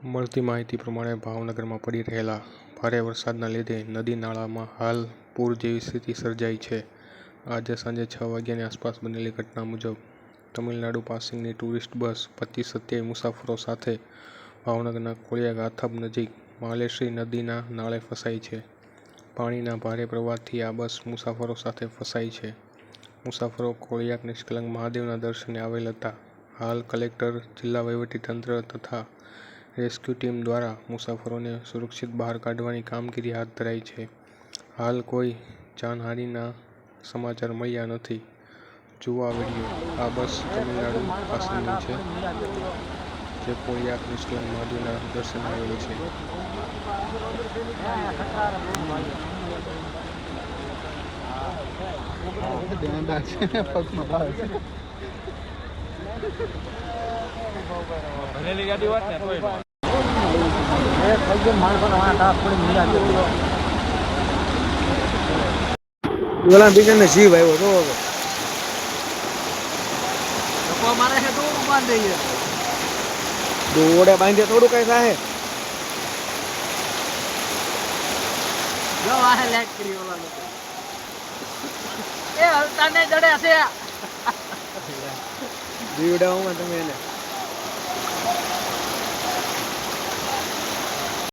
મળતી માહિતી પ્રમાણે ભાવનગરમાં પડી રહેલા ભારે વરસાદના લીધે નદી નાળામાં હાલ પૂર જેવી સ્થિતિ સર્જાઈ છે। આજે સાંજે 6 વાગ્યાની આસપાસ બનેલી ઘટના મુજબ તમિલનાડુ પાસિંગની ટુરિસ્ટ બસ 25-27 મુસાફરો સાથે ભાવનગરના ખોડિયાર ગાથબ નજીક માલેશ્રી નદીના નાળે ફસાઈ છે। પાણીના ભારે પ્રવાહથી આ બસ મુસાફરો સાથે ફસાઈ છે। મુસાફરો ખોડિયાર નિષ્કલંક મહાદેવના દર્શને આવેલ હતા। હાલ કલેક્ટર, જિલ્લા વહીવટીતંત્ર તથા રેસ્ક્યુ ટીમ દ્વારા મુસાફરોને સુરક્ષિત બહાર કાઢવાની કામગીરી હાથ ધરાઈ છે। હાલ કોઈ જાનહાનિના સમાચાર મળ્યા નથી। જુઓ આ વિડીયો। આ બસ તમિલનાડુ પાસિંગની છે, જે ખોડિયાર નિષ્કલંક મહાદેવના દર્શને આવેલી છે। બીજાને જીવ આવ્યો તો મારે છે તો બાંધી દઈએ દોડે બાંધે થોડું કઈ થાય જો આ લેટ કરી ઓલા લોકો એ હલતા ને જડે છે જીવડાઓમાં તમે એને